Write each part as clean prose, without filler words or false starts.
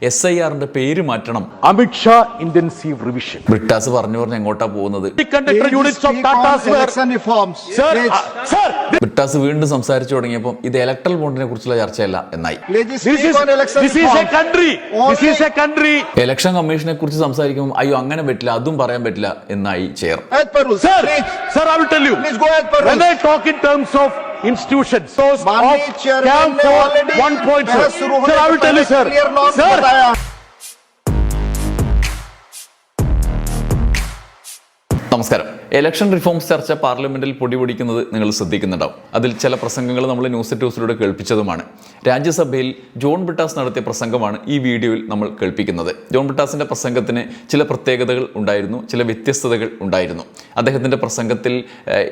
SIR-ന്റെ പേര് മാറ്റണം. Amit Shah intensive revision. Brittas പറഞ്ഞു എങ്ങോട്ടാ പോകുന്നത്? ബ്രിട്ടാസ് വീണ്ടും സംസാരിച്ചു തുടങ്ങിയപ്പോൾ ഇത് ഇലക്ട്രൽ ബോണ്ടിനെ കുറിച്ചുള്ള ചർച്ചയല്ല എന്നായി. ഇലക്ഷൻ കമ്മീഷനെ കുറിച്ച് സംസാരിക്കുമ്പോൾ അയ്യോ അങ്ങനെ പറ്റില്ല, അതും പറയാൻ പറ്റില്ല എന്നായി ചെയർ. Institutions. നമസ്കാരം. ഇലക്ഷൻ റിഫോംസ് ചർച്ച പാർലമെന്റിൽ പൊടിപൊടിക്കുന്നത് നിങ്ങൾ ശ്രദ്ധിക്കുന്നുണ്ടാവും. അതിൽ ചില പ്രസംഗങ്ങൾ നമ്മൾ ന്യൂസ് ടോസിലൂടെ കേൾപ്പിച്ചതുമാണ്. രാജ്യസഭയിൽ ജോൺ ബ്രിട്ടാസ് നടത്തിയ പ്രസംഗമാണ് ഈ വീഡിയോയിൽ നമ്മൾ കേൾപ്പിക്കുന്നത്. ജോൺ ബ്രിട്ടാസിന്റെ പ്രസംഗത്തിന് ചില പ്രത്യേകതകൾ ഉണ്ടായിരുന്നു, ചില വ്യത്യസ്തതകൾ ഉണ്ടായിരുന്നു. അദ്ദേഹത്തിന്റെ പ്രസംഗത്തിൽ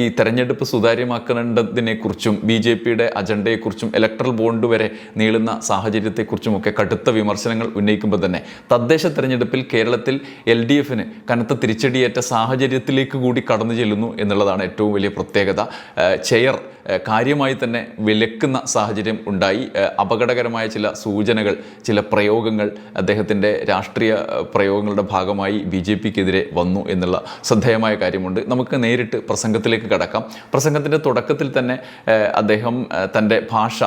ഈ തെരഞ്ഞെടുപ്പ് സുതാര്യമാക്കേണ്ടതിനെക്കുറിച്ചും BJP-യുടെ അജണ്ടയെക്കുറിച്ചും ഇലക്ട്രൽ ബോണ്ട് വരെ നീളുന്ന സാഹചര്യത്തെക്കുറിച്ചുമൊക്കെ കടുത്ത വിമർശനങ്ങൾ ഉന്നയിക്കുമ്പോൾ തന്നെ തദ്ദേശ തെരഞ്ഞെടുപ്പിൽ കേരളത്തിൽ LDF-ന് കനത്ത തിരിച്ചടിയേറ്റ സാഹചര്യത്തിലേക്ക് കൂടി കടന്നു ചെല്ലുന്നു എന്നുള്ളതാണ് ഏറ്റവും വലിയ പ്രത്യേകത. ചെയർ കാര്യമായി തന്നെ വിലക്കുന്ന സാഹചര്യം ഉണ്ടായി. അപകടകരമായ ചില സൂചനകൾ, ചില പ്രയോഗങ്ങൾ അദ്ദേഹത്തിൻ്റെ രാഷ്ട്രീയ പ്രയോഗങ്ങളുടെ ഭാഗമായി BJP-ക്കെതിരെ വന്നു എന്നുള്ള ശ്രദ്ധേയമായ കാര്യമുണ്ട്. നമുക്ക് നേരിട്ട് പ്രസംഗത്തിലേക്ക് കടക്കാം. പ്രസംഗത്തിൻ്റെ തുടക്കത്തിൽ തന്നെ അദ്ദേഹം തൻ്റെ ഭാഷ,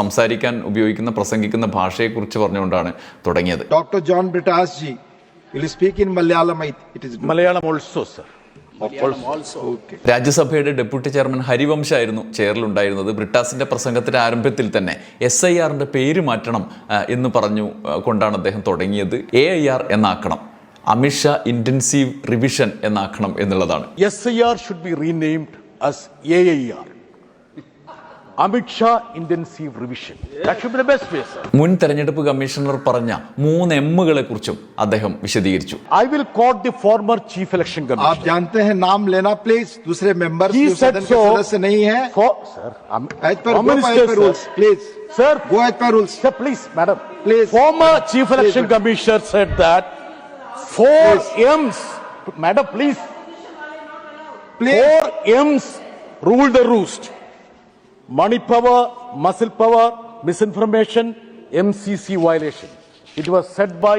സംസാരിക്കാൻ ഉപയോഗിക്കുന്ന പ്രസംഗിക്കുന്ന ഭാഷയെക്കുറിച്ച് പറഞ്ഞുകൊണ്ടാണ് തുടങ്ങിയത്. Doctor John Brittas G will speak in Malayalam. It is Malayalam also, sir. Okay. രാജ്യസഭയുടെ ഡെപ്യൂട്ടി ചെയർമാൻ ഹരിവംശ് ആയിരുന്നു ചെയറിലുണ്ടായിരുന്നത്. ബ്രിട്ടാസിന്റെ പ്രസംഗത്തിന്റെ ആരംഭത്തിൽ തന്നെ SIR-ന്റെ പേര് മാറ്റണം എന്ന് പറഞ്ഞു കൊണ്ടാണ് അദ്ദേഹം തുടങ്ങിയത്. AIR എന്നാക്കണം, അമിത്ഷാ ഇന്റൻസീവ് റിവിഷൻ എന്നാക്കണം എന്നുള്ളതാണ്. SIR should be renamed as AIR. Amit Shah intensive revision. That should be the best way, sir. മുൻ തെരഞ്ഞെടുപ്പ് കമ്മീഷണർ പറഞ്ഞ 3 Mകളെ കുറിച്ചും അദ്ദേഹം വിശദീകരിച്ചു. I will quote the former chief election commissioner. आप जानते हैं नाम लेना प्लीज. दूसरे मेंबर्स He जो said सदन के so. सदस्य नहीं है. Sir, as per rules, please. Sir, go as per rules. Sir, please, madam. Please. Former chief election commissioner said that 4 M's, madam, please. 4 M's rule the roost. Money power, muscle power, misinformation, MCC violation. It was said by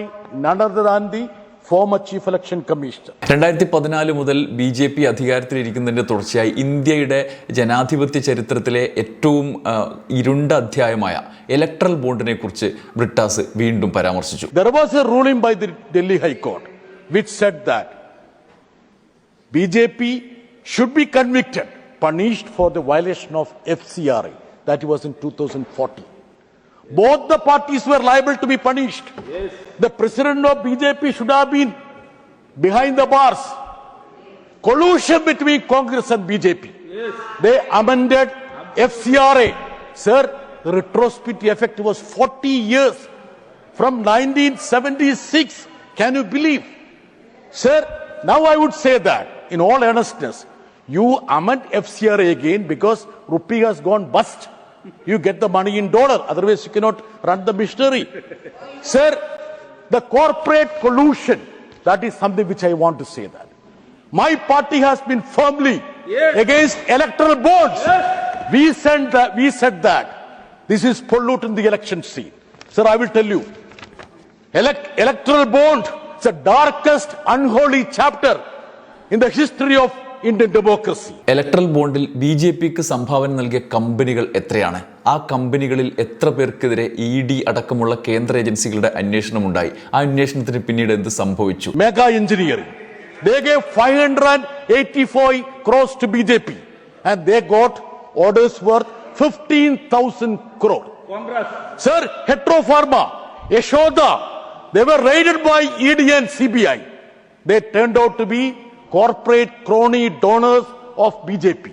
none other than the former chief election commissioner. 2014 മുതൽ BJP അധികാരത്തിലിരിക്കുന്നതിന്റെ തുടർച്ചയായി ഇന്ത്യയുടെ ജനാധിപത്യ ചരിത്രത്തിലെ ഏറ്റവും ഇരുണ്ട അധ്യായമായ electoral ബോണ്ടിനെ കുറിച്ച് ബ്രിട്ടാസ് വീണ്ടും പരാമർശിച്ചു. There was a ruling by the Delhi High Court which said that BJP should be convicted, punished for the violation of FCRA. That was in 2014. Both the parties were liable to be punished. Yes. The president of BJP should have been behind the bars. Collusion between Congress and BJP. Yes. They amended FCRA. Sir, the retrospective effect was 40 years from 1976. Can you believe? Sir, now I would say that in all earnestness, you amend FCRA again because rupee has gone bust. You get the money in dollar, otherwise you cannot run the machinery. Sir, the corporate collusion, that is something which I want to say that. My party has been firmly against electoral bonds. Yes. We said that this is polluting the election scene. Sir, I will tell you, electoral bond is the darkest unholy chapter in the history of Indian democracy. Electoral ബോണ്ടിൽ BJP-ക്ക് സംഭാവന നൽകിയ കമ്പനികൾ എത്രയാണ്? ആ കമ്പനികളിൽ എത്ര പേർക്കെതിരെ ED അടക്കമുള്ള കേന്ദ്ര ഏജൻസികളുടെ അന്വേഷണം ഉണ്ടായി? ആ അന്വേഷണത്തിന് പിന്നീട് എന്ത് സംഭവിച്ചു? Mega engineering. They gave 584 crores to BJP and they got orders worth 15,000 crore. Congress. Sir, Hetero Pharma, Yashoda, they were raided by ED and CBI. They turned out to be corporate crony donors of BJP.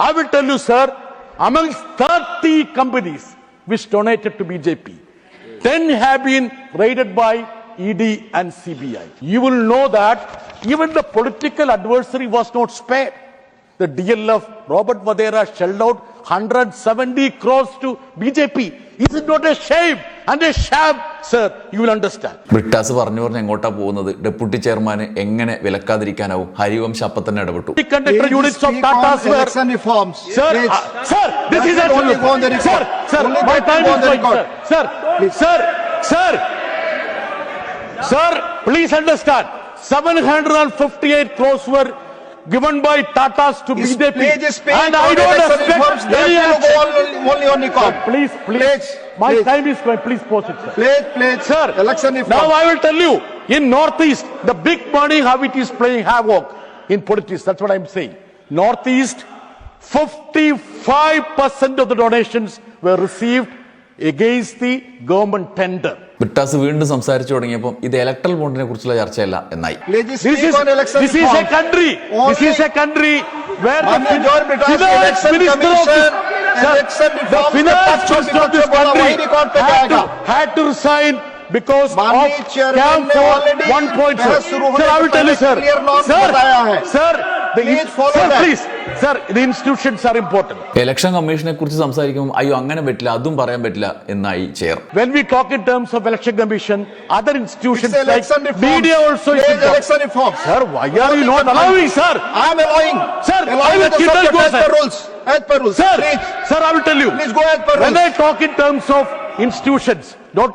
I will tell you, sir, amongst 30 companies which donated to BJP, 10 have been raided by ED and CBI. You will know that even the political adversary was not spared. The DLF, Robert Vadera, shelled out 170 crores to BJP. Is it not a shame and a sham, sir? You will understand. Brittas പറഞ്ഞു എങ്ങോട്ടാ പോകുന്നത്? Deputy ചെയർമാന് എങ്ങനെ വിലക്കാതിരിക്കാനാവും? ഹരിവംശ് അപ്പം തന്നെ ഇടപെട്ടു. Election reforms. Sir, this is only on the record. Sir, my time is going, sir. Sir, Sir, please understand, 758 crores were given by Tatas to BJP. And I don't expect any action. Only on record. Please. My time is going. Please pause it, sir. Please. Sir, Election reforms. now I will tell you, in Northeast, the big money, how it is playing havoc in politics. That's what I'm saying. Northeast, 55% of the donations were received against the government tender. Brittas വീണ്ടും സംസാരിച്ചു തുടങ്ങിയപ്പോൾ ഇത് electoral ബോണ്ടിനെ കുറിച്ചുള്ള ചർച്ചയല്ല എന്നായി. This is a country. This is a country where the finance minister of this country had to resign because of Camp 1.0. Sir, I will tell you, sir. Sir, the institutions are important. Election കമ്മീഷനെ കുറിച്ച് സംസാരിക്കുമ്പോൾ അയ്യോ അങ്ങനെ പറ്റില്ല, അതും പറയാൻ പറ്റില്ല എന്നായി chair. When we talk in terms of election commission, other institutions It's like election reforms. media also is important. Election reforms. Sir, why are you not allowing, sir? I am allowing. Sir, I will keep that go, sir. As per rules. Sir, I will tell you. Please go as per rules. When I talk in terms of institutions, not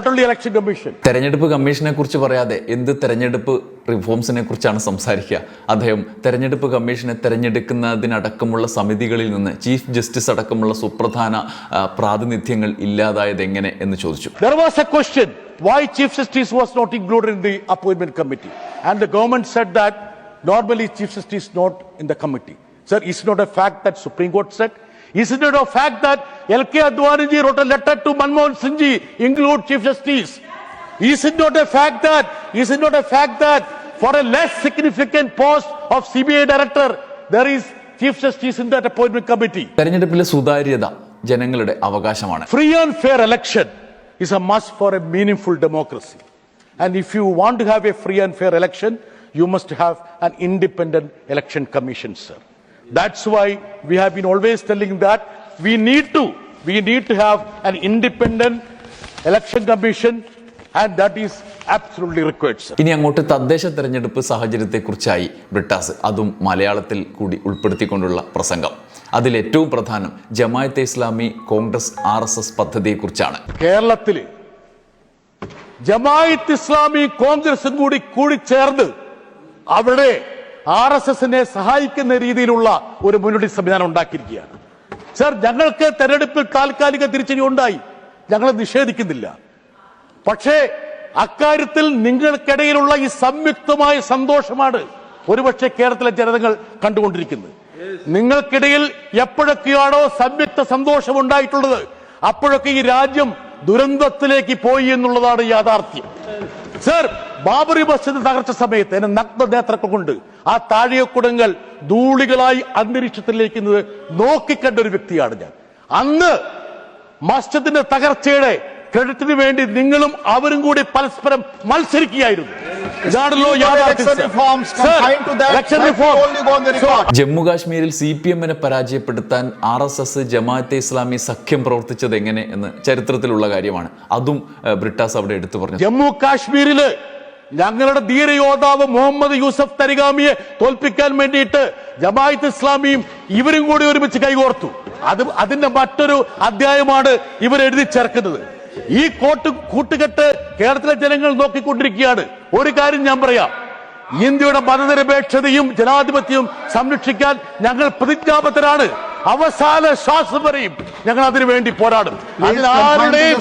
only election commission. തെരഞ്ഞെടുപ്പ് കമ്മീഷനെ കുറിച്ച് പറയാതെ എന്ത് തെരഞ്ഞെടുപ്പ് റിഫോംസിനെ കുറിച്ചാണ് സംസാരിക്കുക? അദ്ദേഹം തെരഞ്ഞെടുപ്പ് കമ്മീഷനെ തെരഞ്ഞെടുക്കുന്നതിനടക്കമുള്ള സമിതികളിൽ നിന്ന് ചീഫ് ജസ്റ്റിസ് അടക്കമുള്ള സുപ്രധാന പ്രാതിനിധ്യങ്ങൾ ഇല്ലാതായത് എങ്ങനെ എന്ന് ചോദിച്ചു. There was a question why chief justice was not included in the appointment committee, and the government said that normally chief justice is not in the committee. Sir, is it not a fact that Supreme Court said? Is it not a fact that L.K. Advani ji wrote a letter to Manmohan Singh ji, include Chief Justice? Is it not a fact that for a less significant post of CBI director, there is Chief Justice in that appointment committee? തെരഞ്ഞെടുപ്പിലെ സുതാര്യത ജനങ്ങളുടെ അവകാശമാണ്. Free and fair election is a must for a meaningful democracy. And if you want to have a free and fair election, you must have an independent election commission, sir. That's why we have been always telling that we need to have an independent election commission, and that is absolutely required, sir. ഇനി അങ്ങോട്ട് തദ്ദേശ തെരഞ്ഞെടുപ്പ് സാഹചര്യത്തെക്കുറിച്ചായി ബ്രിട്ടാസ്, അതും മലയാളത്തിൽ കൂടി ഉൾപ്പെടുത്തിക്കൊണ്ടുള്ള പ്രസംഗം. അതിൽ ഏറ്റവും പ്രധാനം ജമാഅത്തെ ഇസ്ലാമി കോൺഗ്രസ് RSS പദ്ധതിയെക്കുറിച്ചാണ്. കേരളത്തിൽ ജമാഅത്ത് ഇസ്ലാമി കോൺഗ്രസും കൂടി ചേർന്ന് അവിടെ RSSനെ സഹായിക്കുന്ന രീതിയിലുള്ള ഒരു മുന്നണി സംവിധാനം ഉണ്ടാക്കിയിരിക്കുകയാണ്. സർ, ഞങ്ങൾക്ക് തെരഞ്ഞെടുപ്പിൽ താൽക്കാലിക തിരിച്ചടി ഉണ്ടായി, ഞങ്ങൾ നിഷേധിക്കുന്നില്ല. പക്ഷേ അക്കാര്യത്തിൽ നിങ്ങൾക്കിടയിലുള്ള ഈ സംയുക്തമായ സന്തോഷമാണ് ഒരുപക്ഷെ കേരളത്തിലെ ജനതകൾ കണ്ടുകൊണ്ടിരിക്കുന്നത്. നിങ്ങൾക്കിടയിൽ എപ്പോഴൊക്കെയാണോ സംയുക്ത സന്തോഷം ഉണ്ടായിട്ടുള്ളത്, അപ്പോഴൊക്കെ ഈ രാജ്യം ദുരന്തത്തിലേക്ക് പോയി എന്നുള്ളതാണ് യാഥാർത്ഥ്യം. സർ, ബാബറി മസ്ജിദ് തകർച്ച സമയത്ത് എന്നെ നഗ്ന നേത്രങ്ങൾ കൊണ്ട് ആ താഴികക്കുടങ്ങൾ ധൂളികളായി അന്തരീക്ഷത്തിലേക്ക് നോക്കിക്കണ്ട ഒരു വ്യക്തിയാണ് ഞാൻ. അന്ന് മസ്ജിദിന്റെ തകർച്ചയുടെ ക്രെഡിറ്റിന് വേണ്ടി നിങ്ങളും അവരും കൂടി പരസ്പരം മത്സരിക്കുകയായിരുന്നു. ഇതാണല്ലോ ജമ്മു കാശ്മീരിൽ CPM-നെ പരാജയപ്പെടുത്താൻ RSS ജമാഅത്തെ ഇസ്ലാമി സഖ്യം പ്രവർത്തിച്ചത് എങ്ങനെ എന്ന് ചരിത്രത്തിലുള്ള കാര്യമാണ്. അതും ബ്രിട്ടാസ് അവിടെ എടുത്തു പറഞ്ഞു. ജമ്മു കാശ്മീരില് ഞങ്ങളുടെ ധീരയോദ്ധാവ് മുഹമ്മദ് യൂസഫ് തരിഗാമിയെ തോൽപ്പിക്കാൻ വേണ്ടിയിട്ട് ജമാഅത്ത് ഇസ്ലാമിയും ഇവരും കൂടി ഒരുമിച്ച് കൈകോർത്തു. അതിന്റെ മറ്റൊരു അധ്യായമാണ് ഇവർ എഴുതി ചേർക്കുന്നത്. ഈ കൂട്ടുകെട്ട് കേരളത്തിലെ ജനങ്ങൾ നോക്കിക്കൊണ്ടിരിക്കുകയാണ്. ഒരു കാര്യം ഞാൻ പറയാം, ഇന്ത്യയുടെ മതനിരപേക്ഷതയും ജനാധിപത്യവും സംരക്ഷിക്കാൻ ഞങ്ങൾ പ്രതിജ്ഞാബദ്ധരാണ്. അവസാന ശ്വാസം വരെയും ഞങ്ങൾ അതിനു വേണ്ടി പോരാടും. അതിനാരുടെയും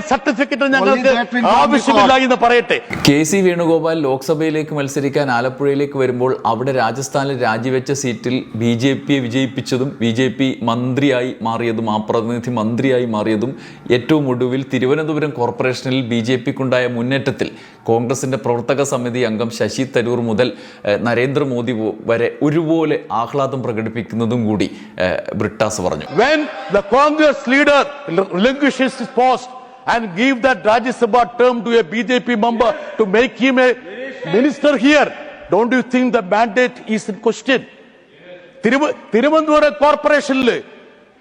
സർട്ടിഫിക്കറ്റ് ഞങ്ങൾക്ക് ആവശ്യമില്ല എന്ന് പറയട്ടെ. KC വേണുഗോപാൽ ലോക്സഭയിലേക്ക് മത്സരിക്കാൻ ആലപ്പുഴയിലേക്ക് വരുമ്പോൾ അവിടെ രാജസ്ഥാനിൽ രാജിവെച്ച സീറ്റിൽ BJPയെ വിജയിപ്പിച്ചതും BJP മന്ത്രിയായി മാറിയതും ആ പ്രതിനിധി മന്ത്രിയായി മാറിയതും ഏറ്റവും ഒടുവിൽ തിരുവനന്തപുരം കോർപ്പറേഷനിൽ BJPക്കുണ്ടായ മുന്നേറ്റത്തിൽ കോൺഗ്രസിന്റെ പ്രവർത്തക സമിതി അംഗം ശശി തരൂർ മുതൽ നരേന്ദ്രമോദി വരെ ഒരുപോലെ ആഹ്ലാദം പ്രകടിപ്പിക്കുന്നതും കൂടി ബ്രിട്ടാസ് പറഞ്ഞു. When the Congress leader relinquishes his post and give that Rajya Sabha term to a BJP member to make him a minister here, don't you think the mandate is in question? Thiruvananthapuram കോർപ്പറേഷനിൽ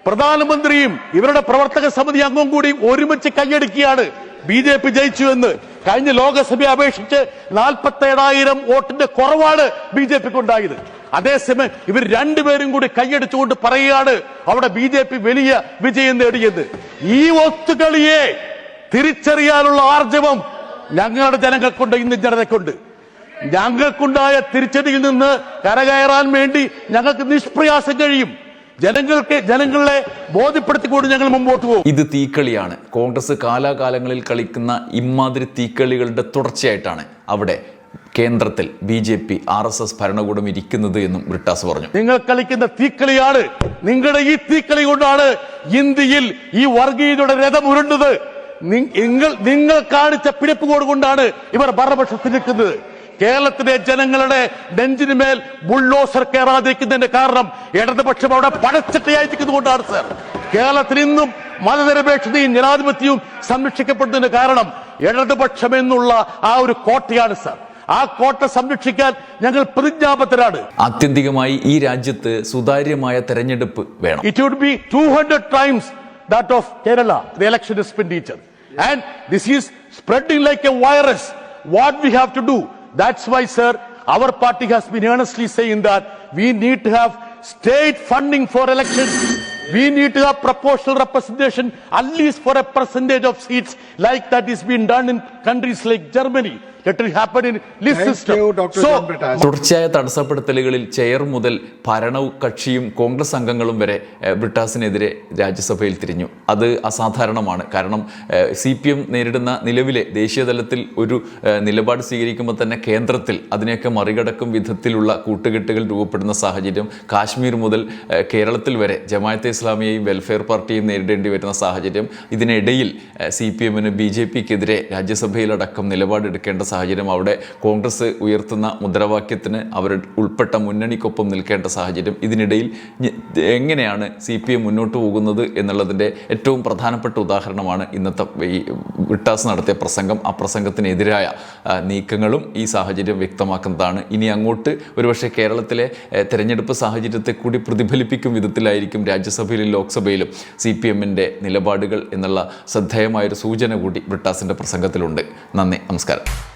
പ്രധാനമന്ത്രിയും ഇവരുടെ പ്രവർത്തക സമിതി അംഗവും കൂടി ഒരുമിച്ച് കൈയടിക്കുകയാണ് BJP ജയിച്ചു എന്ന്. കഴിഞ്ഞ ലോകസഭയെ അപേക്ഷിച്ച് 47,000 വോട്ടിന്റെ കുറവാണ് BJPക്ക് ഉണ്ടായത്. അതേസമയം ഇവർ രണ്ടുപേരും കൂടി കൈയടിച്ചുകൊണ്ട് പറയുകയാണ് അവിടെ BJP വലിയ വിജയം നേടിയത്. ഈ ഒത്തുകളിയെ തിരിച്ചറിയാനുള്ള ആർജവം ഞങ്ങളുടെ ജനങ്ങൾക്കുണ്ട്, ഇന്ന് ജനതയ്ക്കുണ്ട്. ഞങ്ങൾക്കുണ്ടായ തിരിച്ചടിയിൽ നിന്ന് കരകയറാൻ വേണ്ടി ഞങ്ങൾക്ക് നിഷ്പ്രയാസം കഴിയും. ജനങ്ങളെ ബോധ്യപ്പെടുത്തിക്കൊണ്ട് ഞങ്ങൾ മുമ്പോട്ട് പോകും. ഇത് തീക്കളിയാണ്. കോൺഗ്രസ് കാലാകാലങ്ങളിൽ കളിക്കുന്ന ഇമാതിരി തീക്കളികളുടെ തുടർച്ചയായിട്ടാണ് അവിടെ കേന്ദ്രത്തിൽ BJP RSS ഭരണകൂടം ഇരിക്കുന്നത് എന്നും ബ്രിട്ടാസ് പറഞ്ഞു. നിങ്ങൾ കളിക്കുന്ന തീക്കളിയാണ്. നിങ്ങളുടെ ഈ തീക്കളി കൊണ്ടാണ് ഇന്ത്യയിൽ ഈ വർഗീയതയുടെ രഥം ഉരുണ്ടത്. നിങ്ങൾ കാണിച്ച പിടിപ്പുകോട് കൊണ്ടാണ് ഇവർ ഭരണപക്ഷത്തിൽ നിൽക്കുന്നത്. കേരളത്തിലെ ജനങ്ങളുടെ നെഞ്ചിനുമേൽ ബുൾഡോസർ കയറാതിരിക്കുന്നതിന്റെ കാരണം ഇടതുപക്ഷം അവിടെ പടച്ചട്ടയായിരിക്കുന്നതുകൊണ്ടാണ് സർ. കേരളത്തിൽ ഇന്നും മതനിരപേക്ഷതയും ജനാധിപത്യവും സംരക്ഷിക്കപ്പെടുന്നതിന്റെ കാരണം ഇടതുപക്ഷം എന്നുള്ള ആ ഒരു കോട്ടയാണ് സർ. ആ കോട്ട സംരക്ഷിക്കാൻ ഞങ്ങൾ പ്രതിജ്ഞാബദ്ധരാണ്. ആത്യന്തികമായി ഈ രാജ്യത്ത് സുതാര്യമായ തെരഞ്ഞെടുപ്പ് വേണം. It would be 200 times that of Kerala, the election expenditure. And this is spreading like a virus. What we have to do? That's why, sir, our party has been earnestly saying that we need to have state funding for elections. We need to have proportional representation, at least for a percentage of seats, like that is being done in countries like Germany. Let it happen in list system. So, തുടർച്ചയായ തടസ്സപ്പെടുത്തലുകളിൽ chair മുതൽ ഭരണകക്ഷിയും കോൺഗ്രസ് അംഗങ്ങളും വരെ ബ്രിട്ടാസിനെതിരെ രാജ്യസഭയിൽ തിരിഞ്ഞു. അത് അസാധാരണമാണ്. കാരണം CPM നേരിടുന്ന നിലവിലെ ദേശീയ തലത്തിൽ ഒരു നിലപാട് സ്വീകരിക്കുമ്പോൾ തന്നെ കേന്ദ്രത്തിൽ അതിനെയൊക്കെ മറികടക്കും വിധത്തിലുള്ള കൂട്ടുകെട്ടുകൾ രൂപപ്പെടുന്ന സാഹചര്യം, കാശ്മീർ മുതൽ കേരളത്തിൽ വരെ ജമാഅത്തെ ഇസ്ലാമിയെയും വെൽഫെയർ പാർട്ടിയും നേരിടേണ്ടി വരുന്ന സാഹചര്യം, ഇതിനിടയിൽ CPM-ന് BJP-ക്കെതിരെ രാജ്യസഭയിലടക്കം നിലപാടെടുക്കേണ്ട സാഹചര്യം, അവിടെ കോൺഗ്രസ് ഉയർത്തുന്ന മുദ്രാവാക്യത്തിന് അവർ ഉൾപ്പെട്ട മുന്നണിക്കൊപ്പം നിൽക്കേണ്ട സാഹചര്യം, ഇതിനിടയിൽ എങ്ങനെയാണ് CPM മുന്നോട്ട് പോകുന്നത് എന്നുള്ളതിൻ്റെ ഏറ്റവും പ്രധാനപ്പെട്ട ഉദാഹരണമാണ് ഇന്നത്തെ ഈ ബ്രിട്ടാസ് നടത്തിയ പ്രസംഗം. ആ പ്രസംഗത്തിനെതിരായ നീക്കങ്ങളും ഈ സാഹചര്യം വ്യക്തമാക്കുന്നതാണ്. ഇനി അങ്ങോട്ട് ഒരുപക്ഷെ കേരളത്തിലെ തെരഞ്ഞെടുപ്പ് സാഹചര്യത്തെ കൂടി പ്രതിഫലിപ്പിക്കും വിധത്തിലായിരിക്കും രാജ്യസഭയിലും ലോക്സഭയിലും CPM-ൻ്റെ നിലപാടുകൾ എന്നുള്ള ശ്രദ്ധേയമായൊരു സൂചന കൂടി ബ്രിട്ടാസിൻ്റെ പ്രസംഗത്തിലുണ്ട്. നന്ദി, നമസ്കാരം.